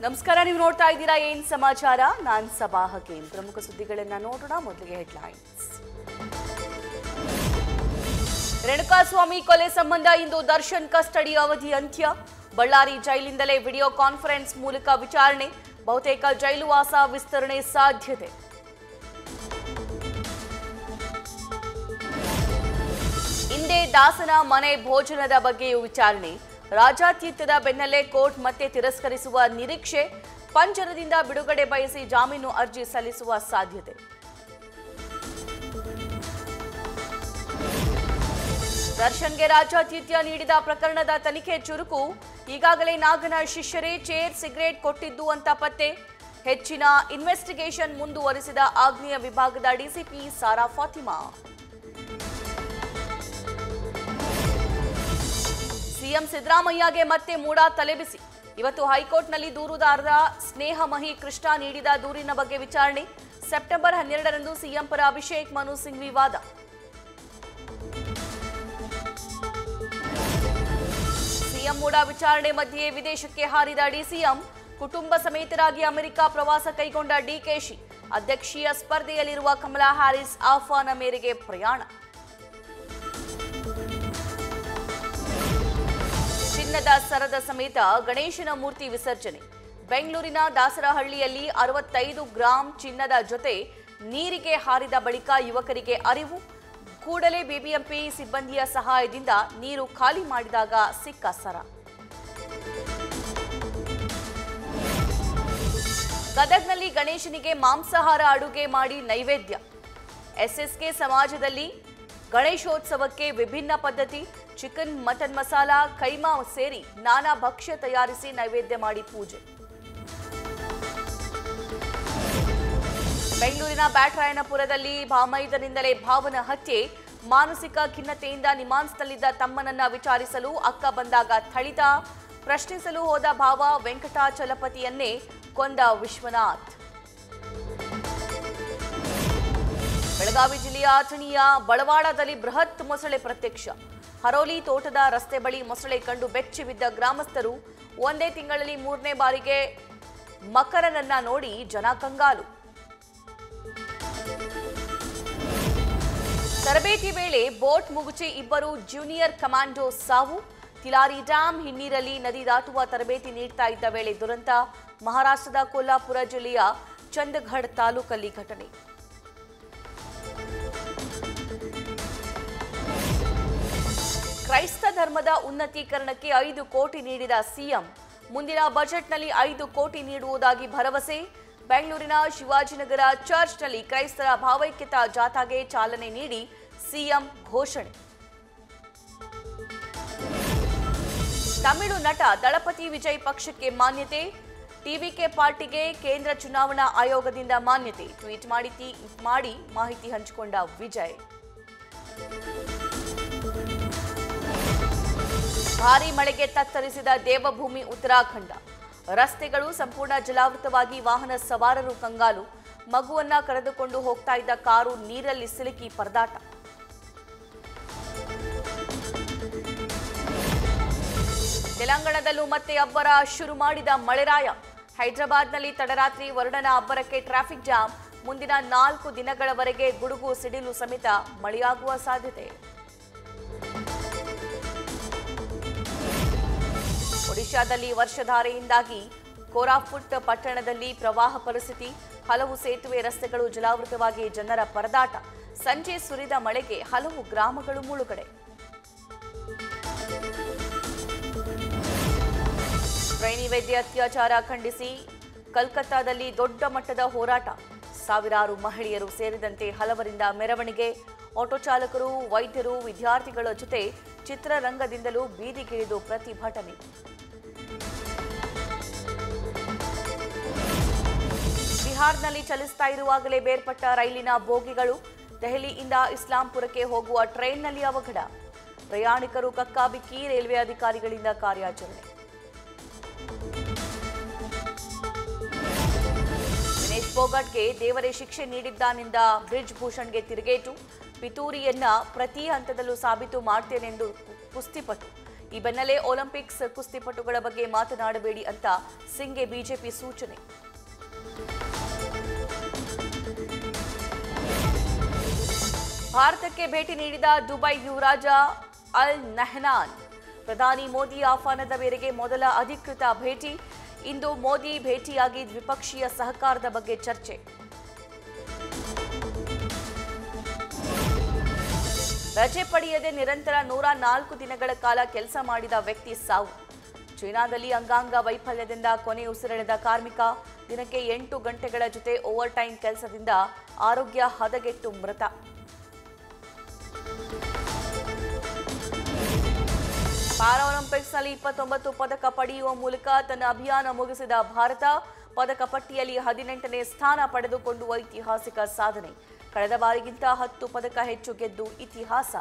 ನಮಸ್ಕಾರ, ನೀವು ನೋಡ್ತಾ ಇದ್ದೀರಾ ಏನ್ ಸಮಾಚಾರ. ನಾನು ಸಭಾ ಹಕೀಂ. ಪ್ರಮುಖ ಸುದ್ದಿಗಳನ್ನ ನೋಡೋಣ. ಮೊದಲಿಗೆ ಹೆಡ್ಲೈನ್ಸ್. ರೇಣುಕಾಸ್ವಾಮಿ ಕೊಲೆ ಸಂಬಂಧ ಇಂದು ದರ್ಶನ್ ಕಸ್ಟಡಿ ಅವಧಿ ಅಂತ್ಯ. ಬಳ್ಳಾರಿ ಜೈಲಿಂದಲೇ ವಿಡಿಯೋ ಕಾನ್ಫರೆನ್ಸ್ ಮೂಲಕ ವಿಚಾರಣೆ. ಬಹುತೇಕ ಜೈಲುವಾಸ ವಿಸ್ತರಣೆ ಸಾಧ್ಯತೆ. ಇಂದೇ ದಾಸನ ಮನೆ ಭೋಜನದ ಬಗ್ಗೆಯೂ ವಿಚಾರಣೆ. ರಾಜಾತೀರ್ಥದ ಬೆನ್ನಲ್ಲೇ ಕೋರ್ಟ್ ಮತ್ತೆ ತಿರಸ್ಕರಿಸುವ ನಿರೀಕ್ಷೆ. ಪಂಜರದಿಂದ ಬಿಡುಗಡೆ ಬಯಸಿ ಜಾಮೀನು ಅರ್ಜಿ ಸಲ್ಲಿಸುವ ಸಾಧ್ಯತೆ. ದರ್ಶನ್ಗೆ ರಾಜಾತಿಥ್ಯ ನೀಡಿದ ಪ್ರಕರಣದ ತನಿಖೆ ಚುರುಕು. ಈಗಾಗಲೇ ನಾಗನ ಶಿಷ್ಯರೇ ಚೇರ್ ಸಿಗರೇಟ್ ಕೊಟ್ಟಿದ್ದು ಅಂತ ಪತ್ತೆ. ಹೆಚ್ಚಿನ ಇನ್ವೆಸ್ಟಿಗೇಷನ್ ಮುಂದುವರಿಸಿದ ಆಗ್ನೇಯ ವಿಭಾಗದ ಡಿಸಿಪಿ ಸಾರಾ ಫಾತಿಮಾ. ಸಿಎಂ ಸಿದ್ದರಾಮಯ್ಯಗೆ ಮತ್ತೆ ಮೂಡಾ ತಲೆಬಿಸಿ. ಇವತ್ತು ಹೈಕೋರ್ಟ್ನಲ್ಲಿ ದೂರುದಾರರ ಸ್ನೇಹಮಹಿ ಕೃಷ್ಣ ನೀಡಿದ ದೂರಿನ ಬಗ್ಗೆ ವಿಚಾರಣೆ. ಸೆಪ್ಟೆಂಬರ್ 12ರಂದು ಸಿಎಂ ಪರ ಅಭಿಷೇಕ್ ಮನು ಸಿಂಘ್ವಿ ವಾದ. ಸಿಎಂ ಮೂಡಾ ವಿಚಾರಣೆ ಮಧ್ಯೆ ವಿದೇಶಕ್ಕೆ ಹಾರಿದ ಡಿಸಿಎಂ. ಕುಟುಂಬ ಸಮೇತರಾಗಿ ಅಮೆರಿಕ ಪ್ರವಾಸ ಕೈಗೊಂಡ ಡಿಕೆಶಿ. ಅಧ್ಯಕ್ಷೀಯ ಸ್ಪರ್ಧೆಯಲ್ಲಿರುವ ಕಮಲಾ ಹ್ಯಾರಿಸ್ ಆಹ್ವಾನ ಮೇರೆಗೆ ಪ್ರಯಾಣ. ಚಿನ್ನದ ಸರದ ಸಮೇತ ಗಣೇಶನ ಮೂರ್ತಿ ವಿಸರ್ಜನೆ. ಬೆಂಗಳೂರಿನ ದಾಸರಹಳ್ಳಿಯಲ್ಲಿ 65 ಗ್ರಾಂ ಚಿನ್ನದ ಜೊತೆ ನೀರಿಗೆ ಹಾರಿದ ಬಳಿಕ ಯುವಕರಿಗೆ ಅರಿವು. ಕೂಡಲೇ ಬಿಬಿಎಂಪಿ ಸಿಬ್ಬಂದಿಯ ಸಹಾಯದಿಂದ ನೀರು ಖಾಲಿ ಮಾಡಿದಾಗ ಸಿಕ್ಕ ಸರ. ಗದಗ್ನಲ್ಲಿ ಗಣೇಶನಿಗೆ ಮಾಂಸಾಹಾರ ಅಡುಗೆ ಮಾಡಿ ನೈವೇದ್ಯ. ಎಸ್ಎಸ್ಕೆ ಸಮಾಜದಲ್ಲಿ ಗಣೇಶೋತ್ಸವಕ್ಕೆ ವಿಭಿನ್ನ ಪದ್ಧತಿ. ಚಿಕನ್, ಮಟನ್ ಮಸಾಲ, ಕೈಮಾ ಸೇರಿ ನಾನಾ ಭಕ್ಷ್ಯ ತಯಾರಿಸಿ ನೈವೇದ್ಯ ಮಾಡಿ ಪೂಜೆ. ಬೆಂಗಳೂರಿನ ಬ್ಯಾಟರಾಯನಪುರದಲ್ಲಿ ಭಾಮೈದನಿಂದಲೇ ಭಾವನ ಹತ್ಯೆ. ಮಾನಸಿಕ ಖಿನ್ನತೆಯಿಂದ ನಿಮಾನ್ಸ್ನಲ್ಲಿದ್ದ ತಮ್ಮನನ್ನ ವಿಚಾರಿಸಲು ಅಕ್ಕ ಬಂದಾಗ ಥಳಿತ. ಪ್ರಶ್ನಿಸಲು ಹೋದ ಭಾವ ವೆಂಕಟಾಚಲಪತಿಯನ್ನೇ ಕೊಂದ ವಿಶ್ವನಾಥ್. ಬೆಳಗಾವಿ ಜಿಲ್ಲೆಯ ಅಥಣಿಯ ಬಳವಾಡದಲ್ಲಿ ಬೃಹತ್ ಮೊಸಳೆ ಪ್ರತ್ಯಕ್ಷ. ಹರೋಲಿ ತೋಟದ ರಸ್ತೆ ಬಳಿ ಮೊಸಳೆ ಕಂಡು ಬೆಚ್ಚಿ ಬಿದ್ದ ಗ್ರಾಮಸ್ಥರು. ಒಂದೇ ತಿಂಗಳಲ್ಲಿ 3ನೇ ಬಾರಿಗೆ ಮಕರನನ್ನ ನೋಡಿ ಜನ ಕಂಗಾಲು. ತರಬೇತಿ ವೇಳೆ ಬೋಟ್ ಮುಗುಚಿ ಇಬ್ಬರು ಜೂನಿಯರ್ ಕಮಾಂಡೋ ಸಾವು. ತಿಲಾರಿ ಡ್ಯಾಂ ಹಿನ್ನೀರಲ್ಲಿ ನದಿ ದಾಟುವ ತರಬೇತಿ ನೀಡ್ತಾ ಇದ್ದ ವೇಳೆ ದುರಂತ. ಮಹಾರಾಷ್ಟ್ರದ ಕೊಲ್ಲಾಪುರ ಜಿಲ್ಲೆಯ ಚಂದಗಢ್ ತಾಲೂಕಲ್ಲಿ ಘಟನೆ. ಕ್ರೈಸ್ತ ಧರ್ಮದ ಉನ್ನತೀಕರಣಕ್ಕೆ 5 ಕೋಟಿ ನೀಡಿದ ಸಿಎಂ. ಮುಂದಿನ ಬಜೆಟ್ನಲ್ಲಿ 5 ಕೋಟಿ ನೀಡುವುದಾಗಿ ಭರವಸೆ. ಬೆಂಗಳೂರಿನ ಶಿವಾಜಿನಗರ ಚರ್ಚ್ನಲ್ಲಿ ಕ್ರೈಸ್ತರ ಭಾವೈಕ್ಯತಾ ಜಾಥಾಗೆ ಚಾಲನೆ ನೀಡಿ ಸಿಎಂ ಘೋಷಣೆ. ತಮಿಳು ನಟ ದಳಪತಿ ವಿಜಯ್ ಪಕ್ಷಕ್ಕೆ ಮಾನ್ಯತೆ. ಟಿವಿಕೆ ಪಾರ್ಟಿಗೆ ಕೇಂದ್ರ ಚುನಾವಣಾ ಆಯೋಗದಿಂದ ಮಾನ್ಯತೆ. ಟ್ವೀಟ್ ಮಾಡಿ ಮಾಹಿತಿ ಹಂಚಿಕೊಂಡ ವಿಜಯ್. ಭಾರೀ ಮಳೆಗೆ ತತ್ತರಿಸಿದ ದೇವಭೂಮಿ ಉತ್ತರಾಖಂಡ. ರಸ್ತೆಗಳು ಸಂಪೂರ್ಣ ಜಲಾವೃತವಾಗಿ ವಾಹನ ಸವಾರರು ಕಂಗಾಲು. ಮಗುವನ್ನ ಕರೆದುಕೊಂಡು ಹೋಗ್ತಾ ಇದ್ದ ಕಾರು ನೀರಲ್ಲಿ ಸಿಲುಕಿ ಪರದಾಟ. ತೆಲಂಗಾಣದಲ್ಲೂ ಮತ್ತೆ ಅಬ್ಬರ ಶುರು ಮಾಡಿದ ಮಳೆರಾಯ. ಹೈದರಾಬಾದ್ನಲ್ಲಿ ತಡರಾತ್ರಿ ವರುಣನ ಅಬ್ಬರಕ್ಕೆ ಟ್ರಾಫಿಕ್ ಜಾಮ್. ಮುಂದಿನ 4 ದಿನಗಳವರೆಗೆ ಗುಡುಗು ಸಿಡಿಲು ಸಮೇತ ಮಳೆಯಾಗುವ ಸಾಧ್ಯತೆ. ಒಡಿಶಾದಲ್ಲಿ ವರ್ಷಧಾರೆಯಿಂದಾಗಿ ಕೋರಾಪುಟ್ ಪಟ್ಟಣದಲ್ಲಿ ಪ್ರವಾಹ ಪರಿಸ್ಥಿತಿ. ಹಲವು ಸೇತುವೆ ರಸ್ತೆಗಳು ಜಲಾವೃತವಾಗಿ ಜನರ ಪರದಾಟ. ಸಂಜೆ ಸುರಿದ ಮಳೆಗೆ ಹಲವು ಗ್ರಾಮಗಳು ಮುಳುಗಡೆ. ಟ್ರೈನಿ ವೈದ್ಯ ಅತ್ಯಾಚಾರ ಖಂಡಿಸಿ ಕಲ್ಕತ್ತಾದಲ್ಲಿ ದೊಡ್ಡ ಮಟ್ಟದ ಹೋರಾಟ. ಸಾವಿರಾರು ಮಹಿಳೆಯರು ಸೇರಿದಂತೆ ಹಲವರಿಂದ ಮೆರವಣಿಗೆ. ಆಟೋ ಚಾಲಕರು, ವೈದ್ಯರು, ವಿದ್ಯಾರ್ಥಿಗಳ ಜೊತೆ ಚಿತ್ರರಂಗದಿಂದಲೂ ಬೀದಿಗಿಳಿದು ಪ್ರತಿಭಟನೆ. ಬಿಹಾರ್ನಲ್ಲಿ ಚಲಿಸ್ತಾ ಇರುವಾಗಲೇ ಬೇರ್ಪಟ್ಟ ರೈಲಿನ ಬೋಗಿಗಳು. ದೆಹಲಿಯಿಂದ ಇಸ್ಲಾಂಪುರಕ್ಕೆ ಹೋಗುವ ಟ್ರೈನ್ನಲ್ಲಿ ಅವಘಡ. ಪ್ರಯಾಣಿಕರು ಕಕ್ಕಾಬಿಕ್ಕಿ. ರೈಲ್ವೆ ಅಧಿಕಾರಿಗಳಿಂದ ಕಾರ್ಯಾಚರಣೆ. ವಿನೇಶ್ ಫೋಗಟ್ಗೆ ದೇವರೇ ಶಿಕ್ಷೆ ನೀಡಿದ್ದಾನೆಂದ ಬ್ರಿಜ್ ಭೂಷಣ್ಗೆ ತಿರುಗೇಟು. ಪಿತೂರಿಯನ್ನ ಪ್ರತಿ ಹಂತದಲ್ಲೂ ಸಾಬೀತು ಮಾಡ್ತೇನೆಂದು ಕುಸ್ತಿಪಟು. ಈ ಬೆನ್ನಲ್ಲೇ ಒಲಿಂಪಿಕ್ಸ್ ಕುಸ್ತಿಪಟುಗಳ ಬಗ್ಗೆ ಮಾತನಾಡಬೇಡಿ ಅಂತ ಸಿಂಗ್ಗೆ ಬಿಜೆಪಿ ಸೂಚನೆ. ಭಾರತಕ್ಕೆ ಭೇಟಿ ನೀಡಿದ ದುಬೈ ಯುವರಾಜ ಅಲ್ ನಹ್ಯಾನ್ ಪ್ರಧಾನಿ ಮೋದಿ ಆಹ್ವಾನದ ಮೇರೆಗೆ ಮೊದಲ ಅಧಿಕೃತ ಭೇಟಿ. ಇಂದು ಮೋದಿ ಭೇಟಿಯಾಗಿ ದ್ವಿಪಕ್ಷೀಯ ಸಹಕಾರದ ಬಗ್ಗೆ ಚರ್ಚೆ. ರಜೆ ಪಡೆಯದೆ ನಿರಂತರ 104 ದಿನಗಳ ಕಾಲ ಕೆಲಸ ಮಾಡಿದ ವ್ಯಕ್ತಿ ಸಾವು. ಚೀನಾದಲ್ಲಿ ಅಂಗಾಂಗ ವೈಫಲ್ಯದಿಂದ ಕೊನೆ ಉಸಿರೆಳೆದ ಕಾರ್ಮಿಕ. ದಿನಕ್ಕೆ 8 ಗಂಟೆಗಳ ಜೊತೆ ಓವರ್ ಟೈಮ್ ಕೆಲಸದಿಂದ ಆರೋಗ್ಯ ಹದಗೆಟ್ಟು ಮೃತ. ಪ್ಯಾರಾಲಿಂಪಿಕ್ಸ್ನಲ್ಲಿ 29 ಪದಕ ಪಡೆಯುವ ಮೂಲಕ ತನ್ನ ಅಭಿಯಾನ ಮುಗಿಸಿದ ಭಾರತ ಪದಕ ಪಟ್ಟಿಯಲ್ಲಿ 18ನೇ ಸ್ಥಾನ ಪಡೆದುಕೊಂಡು ಐತಿಹಾಸಿಕ ಸಾಧನೆ. ಕಳೆದ ಬಾರಿಗಿಂತ 10 ಪದಕ ಹೆಚ್ಚು ಗೆದ್ದು ಇತಿಹಾಸ.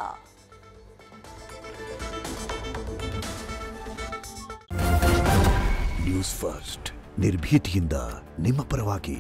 ನ್ಯೂಸ್ ಫಸ್ಟ್ ನಿರ್ಭೀತಿಯಿಂದ ನಿಮ್ಮ ಪರವಾಗಿ.